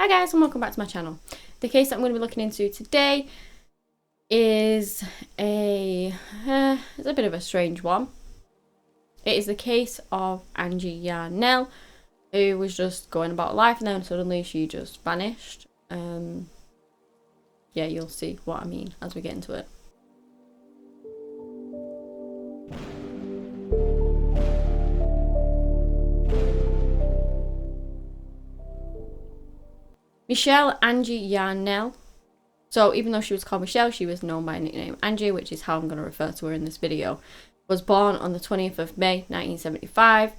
Hi guys and welcome back to my channel. The case that I'm going to be looking into today is it's a bit of a strange one. It is the case of Angie Yarnell, who was just going about life and then suddenly she just vanished. Yeah, you'll see what I mean as we get into it. Michelle Angie Yarnell. So even though she was called Michelle, she was known by nickname Angie, which is how I'm going to refer to her in this video. Was born on the 20th of May 1975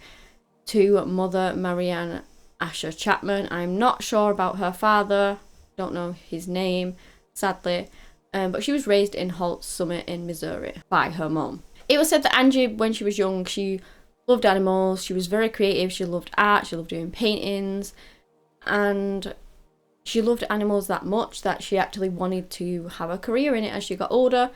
to mother Marianne Asher Chapman. I'm not sure about her father, don't know his name, sadly, but she was raised in Holt Summit in Missouri by her mum. It was said that Angie, when she was young, she loved animals, she was very creative, she loved art, she loved doing paintings, and she loved animals that much that she actually wanted to have a career in it as she got older.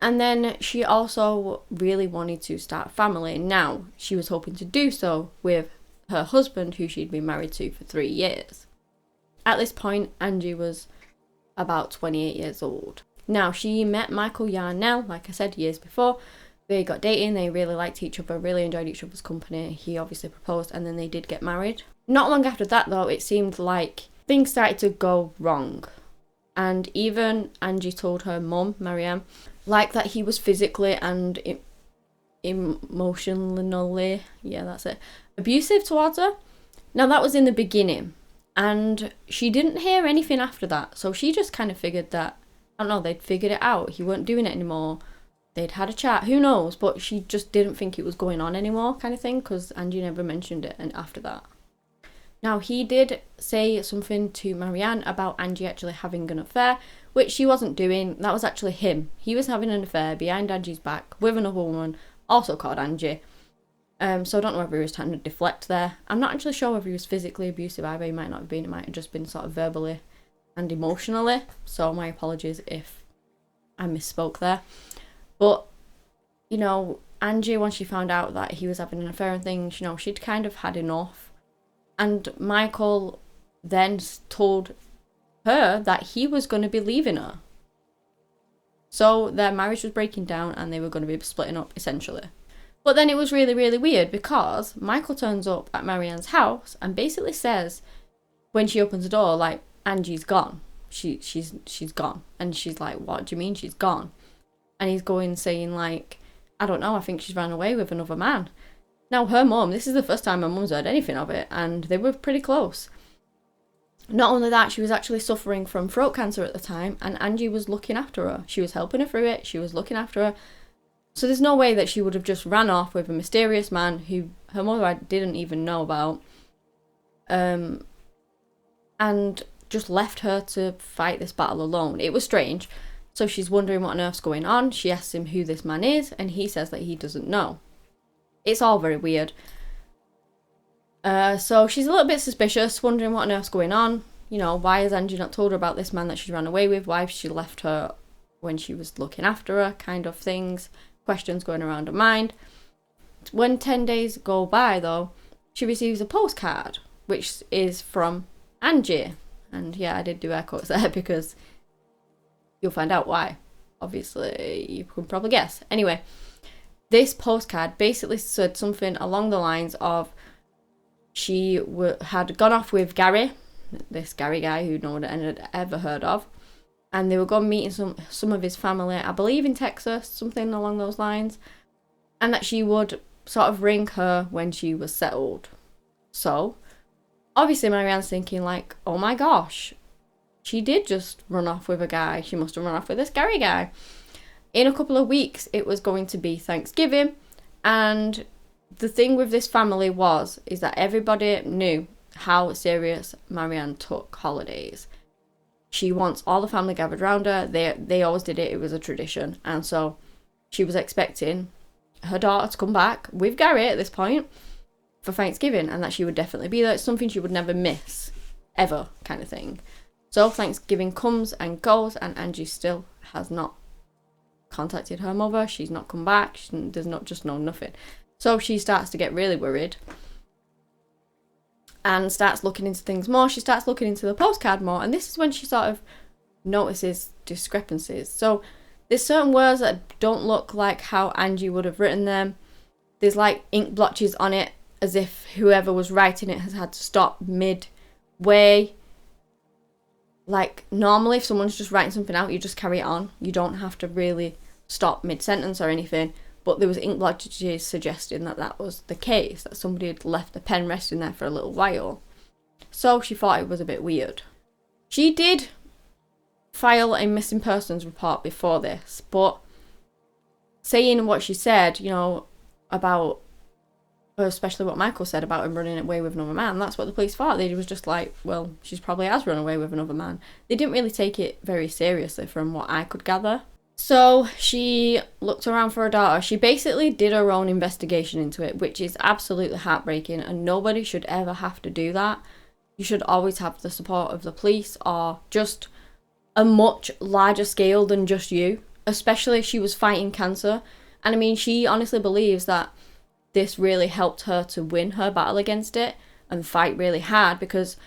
And then she also really wanted to start a family. Now, she was hoping to do so with her husband, who she'd been married to for 3 years. At this point, Angie was about 28 years old. Now, she met Michael Yarnell, like I said, years before. They got dating, they really liked each other, really enjoyed each other's company. He obviously proposed and then they did get married. Not long after that, though, it seemed like things started to go wrong. And even Angie told her mum, Marianne, like that he was physically and emotionally, yeah, that's it, abusive towards her. Now, that was in the beginning. And she didn't hear anything after that. So she just kind of figured that, I don't know, they'd figured it out. He weren't doing it anymore. They'd had a chat, who knows? But she just didn't think it was going on anymore, kind of thing, because Angie never mentioned it and after that. Now, he did say something to Marianne about Angie actually having an affair, which she wasn't doing. That was actually him. He was having an affair behind Angie's back with another woman, also called Angie. So I don't know whether he was trying to deflect there. I'm not actually sure whether he was physically abusive either. He might not have been. It might have just been sort of verbally and emotionally. So my apologies if I misspoke there. But, you know, Angie, once she found out that he was having an affair and things, you know, she'd kind of had enough. And Michael then told her that he was going to be leaving her. So their marriage was breaking down and they were going to be splitting up, essentially. But then it was really, really weird because Michael turns up at Marianne's house and basically says, when she opens the door, like, Angie's gone. She's gone. And she's like, what do you mean she's gone? And he's going saying, like, I don't know, I think she's ran away with another man. Now, her mum, this is the first time her mum's heard anything of it, and they were pretty close. Not only that, she was actually suffering from throat cancer at the time, and Angie was looking after her. She was helping her through it, she was looking after her. So there's no way that she would have just ran off with a mysterious man who her mother didn't even know about, and just left her to fight this battle alone. It was strange. So she's wondering what on earth's going on. She asks him who this man is, and he says that he doesn't know. It's all very weird. So she's a little bit suspicious, wondering what on earth's going on. You know, why has Angie not told her about this man that she ran away with? Why has she left her when she was looking after her? Kind of things. Questions going around her mind. When 10 days go by, though, she receives a postcard, which is from Angie. And yeah, I did do air quotes there because you'll find out why. Obviously, you can probably guess. Anyway. This postcard basically said something along the lines of she had gone off with Gary, this Gary guy who no one had ever heard of, and they were going meeting some of his family, I believe in Texas, something along those lines, and that she would sort of ring her when she was settled. So, obviously Marianne's thinking like, oh my gosh, she did just run off with a guy, she must have run off with this Gary guy. In a couple of weeks, it was going to be Thanksgiving, and the thing with this family is that everybody knew how serious Marianne took holidays. She wants all the family gathered around her. They always did it. It was a tradition, and so she was expecting her daughter to come back with Gary at this point for Thanksgiving, and that she would definitely be there. It's something she would never miss, ever, kind of thing. So Thanksgiving comes and goes, and Angie still has not contacted her mother. She's not come back. There's not just no nothing. So she starts to get really worried. and starts looking into things more. She starts looking into the postcard more, and this is when she sort of notices discrepancies. So there's certain words that don't look like how Angie would have written them. There's like ink blotches on it, as if whoever was writing it has had to stop midway. Like, normally if someone's just writing something out, you just carry it on. You don't have to really stop mid-sentence or anything. But there was ink blotches suggesting that that was the case, that somebody had left the pen resting there for a little while. So she thought it was a bit weird. She did file a missing persons report before this, but saying what she said, you know, about, especially what Michael said about him running away with another man, that's what the police thought. They was just like, well, she's probably has run away with another man. They didn't really take it very seriously from what I could gather. So she looked around for her daughter. She basically did her own investigation into it, which is absolutely heartbreaking, and nobody should ever have to do that. You should always have the support of the police, or just a much larger scale than just you, especially if she was fighting cancer. And I mean, she honestly believes that this really helped her to win her battle against it and fight really hard, because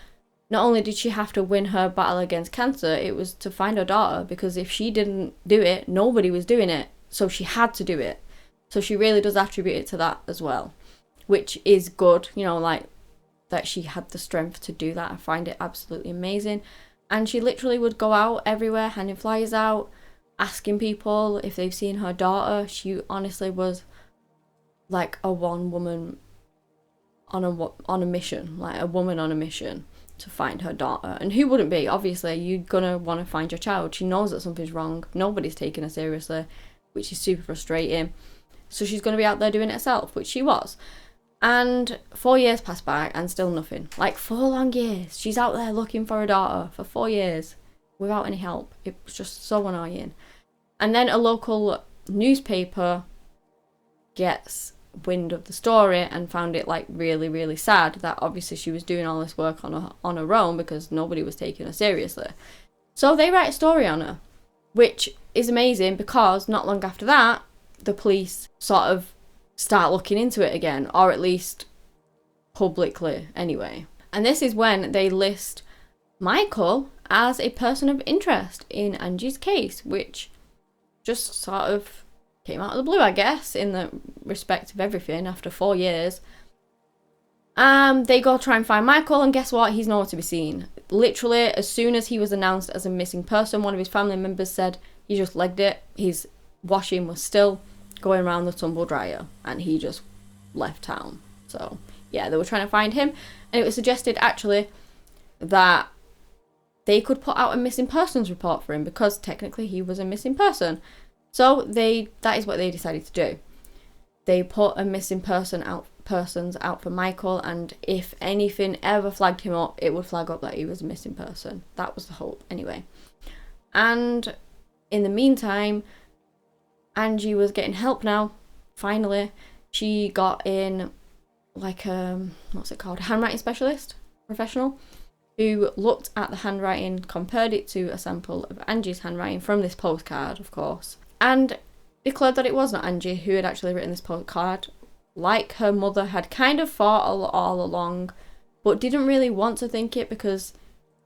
not only did she have to win her battle against cancer, it was to find her daughter, because if she didn't do it, nobody was doing it. So she had to do it. So she really does attribute it to that as well, which is good, you know, like that she had the strength to do that. I find it absolutely amazing. And she literally would go out everywhere, handing flyers out, asking people if they've seen her daughter. She honestly was like a one woman on a mission, like a woman on a mission to find her daughter. And who wouldn't be? Obviously, you're gonna want to find your child. She knows that something's wrong. Nobody's taking her seriously, which is super frustrating. So she's gonna be out there doing it herself, which she was. And 4 years passed by and still nothing. Like 4 long years. She's out there looking for her daughter for 4 years without any help. It was just so annoying. And then a local newspaper gets wind of the story and found it like really, really sad that obviously she was doing all this work on her own, because nobody was taking her seriously. So they write a story on her, which is amazing, because not long after that, the police sort of start looking into it again, or at least publicly anyway. And this is when they list Michael as a person of interest in Angie's case, which just sort of came out of the blue, I guess, in the respect of everything after 4 years. They go try and find Michael, and guess what? He's nowhere to be seen. Literally, as soon as he was announced as a missing person, one of his family members said he just legged it. His washing was still going around the tumble dryer, and he just left town. So yeah, they were trying to find him, and it was suggested actually that they could put out a missing persons report for him, because technically he was a missing person. So that is what they decided to do. They put a missing persons out for Michael, and if anything ever flagged him up, it would flag up that he was a missing person. That was the hope anyway. And in the meantime, Angie was getting help now. Finally, she got in like what's it called? Handwriting specialist, professional, who looked at the handwriting, compared it to a sample of Angie's handwriting from this postcard, of course, and declared that it was not Angie who had actually written this postcard, like her mother had kind of thought all along, but didn't really want to think it, because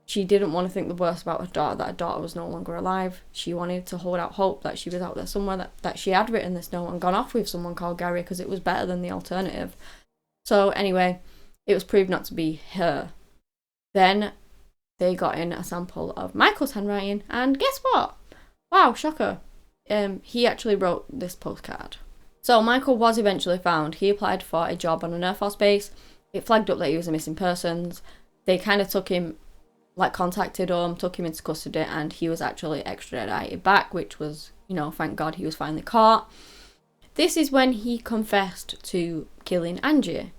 she didn't want to think the worst about her daughter, that her daughter was no longer alive. She wanted to hold out hope that she was out there somewhere, that she had written this note and gone off with someone called Gary, because it was better than the alternative. So anyway, it was proved not to be her. Then they got in a sample of Michael's handwriting, and guess what? Wow, shocker. He actually wrote this postcard. So Michael was eventually found. He applied for a job on an Air Force base. It flagged up that he was a missing persons. They kind of took him, like contacted him, took him into custody, and he was actually extradited back, which was, you know, thank God he was finally caught. This is when he confessed to killing Angie.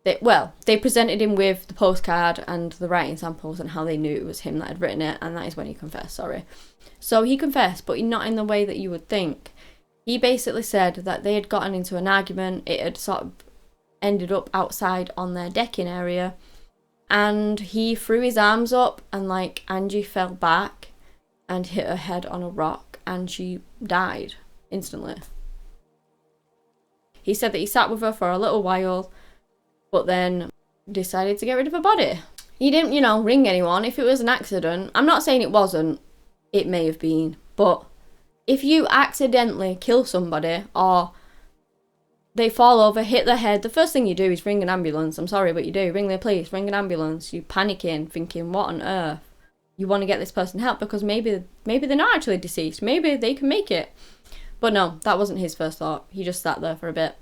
They presented him with the postcard and the writing samples and how they knew it was him that had written it, and that is when he confessed, sorry. So he confessed, but not in the way that you would think. He basically said that they had gotten into an argument, it had sort of ended up outside on their decking area, and he threw his arms up, and like Angie fell back and hit her head on a rock, and she died instantly. He said that he sat with her for a little while, but then decided to get rid of her body. He didn't, you know, ring anyone. If it was an accident, I'm not saying it wasn't, it may have been, but if you accidentally kill somebody or they fall over, hit their head, the first thing you do is ring an ambulance. I'm sorry, but you do. Ring the police, ring an ambulance. You panicking, thinking, what on earth? You want to get this person help because maybe they're not actually deceased. Maybe they can make it. But no, that wasn't his first thought. He just sat there for a bit.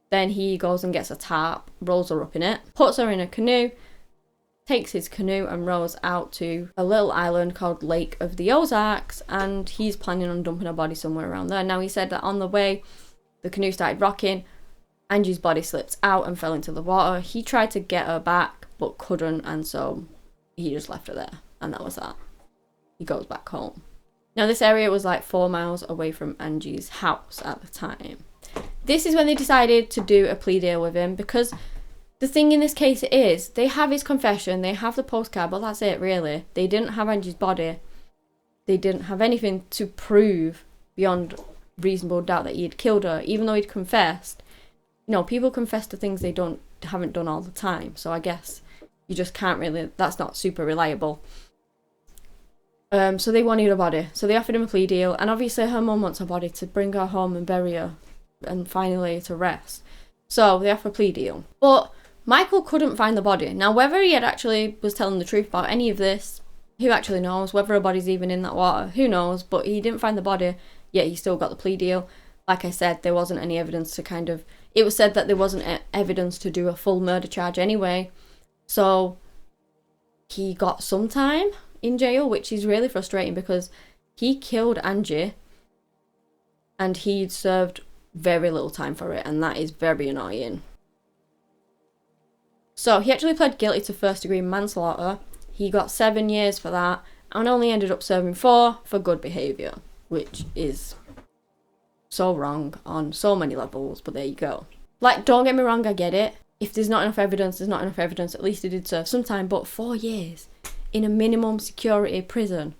Then he goes and gets a tarp, rolls her up in it, puts her in a canoe, takes his canoe and rows out to a little island called Lake of the Ozarks, and he's planning on dumping her body somewhere around there. Now, he said that on the way, the canoe started rocking, Angie's body slipped out and fell into the water. He tried to get her back, but couldn't, and so he just left her there, and that was that. He goes back home. Now, this area was like 4 miles away from Angie's house at the time. This is when they decided to do a plea deal with him, because the thing in this case is, they have his confession, they have the postcard, but that's it really. They didn't have Angie's body. They didn't have anything to prove beyond reasonable doubt that he had killed her, even though he'd confessed. You know, people confess to things they haven't done all the time, so I guess you just can't really, that's not super reliable. So they wanted her body, so they offered him a plea deal, and obviously her mum wants her body to bring her home and bury her and finally to rest. So they offer a plea deal. But Michael couldn't find the body. Now, whether he had actually was telling the truth about any of this, who actually knows? Whether her body's even in that water, who knows? But he didn't find the body, yet he still got the plea deal. Like I said, there wasn't any evidence to kind of... It was said that there wasn't evidence to do a full murder charge anyway. So he got some time in jail, which is really frustrating because he killed Angie and he'd served very little time for it, and that is very annoying. So he actually pled guilty to first-degree manslaughter. He got 7 years for that and only ended up serving 4 for good behaviour, which is so wrong on so many levels, but there you go. Like, don't get me wrong, I get it. If there's not enough evidence, there's not enough evidence. At least he did serve some time, but 4 years in a minimum security prison.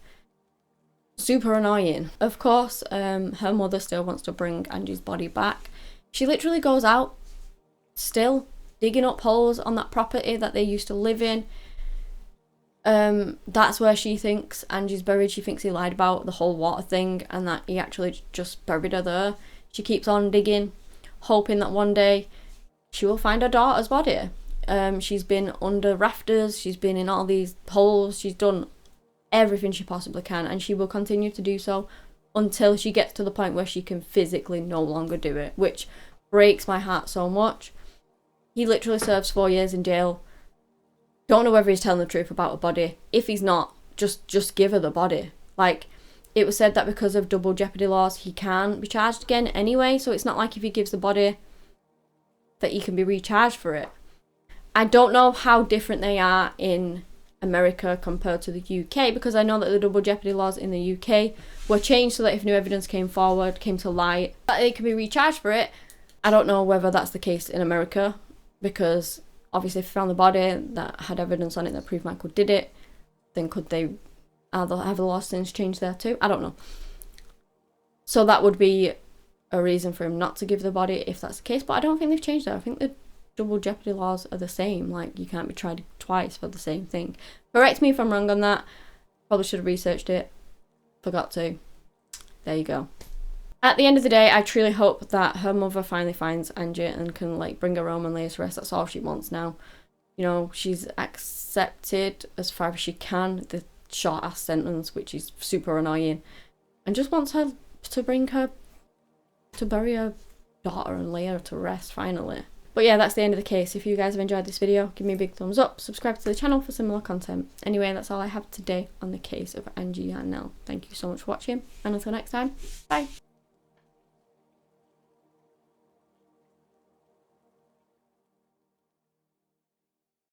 Super annoying. Of course, her mother still wants to bring Angie's body back. She literally goes out, still digging up holes on that property that they used to live in. That's where she thinks Angie's buried. She thinks he lied about the whole water thing and that he actually just buried her there. She keeps on digging, hoping that one day she will find her daughter's body. She's been under rafters, she's been in all these holes, she's done everything she possibly can, and she will continue to do so until she gets to the point where she can physically no longer do it, which breaks my heart so much. He literally serves 4 years in jail. Don't know whether he's telling the truth about her body. If he's not, just give her the body. Like, it was said that because of double jeopardy laws, he can be charged again anyway, so it's not like if he gives the body that he can be recharged for it. I don't know how different they are in America compared to the UK, because I know that the double jeopardy laws in the UK were changed so that if new evidence came to light, that they could be recharged for it. I don't know whether that's the case in America, because obviously if they found the body that had evidence on it that proved Michael did it, then could they have the law since changed there too? I don't know. So that would be a reason for him not to give the body if that's the case, but I don't think they've changed that. I think the double jeopardy laws are the same. Like, you can't be tried twice for the same thing. Correct me if I'm wrong on that. Probably should have researched it. Forgot to. There you go. At the end of the day, I truly hope that her mother finally finds Angie and can, like, bring her home and lay her to rest. That's all she wants now. You know, she's accepted as far as she can the short-ass sentence, which is super annoying, and just wants her to bring her to bury her daughter and lay her to rest finally. But yeah, that's the end of the case. If you guys have enjoyed this video, give me a big thumbs up, subscribe to the channel for similar content. Anyway, that's all I have today on the case of Angie Yarnell. Thank you so much for watching, and until next time, bye.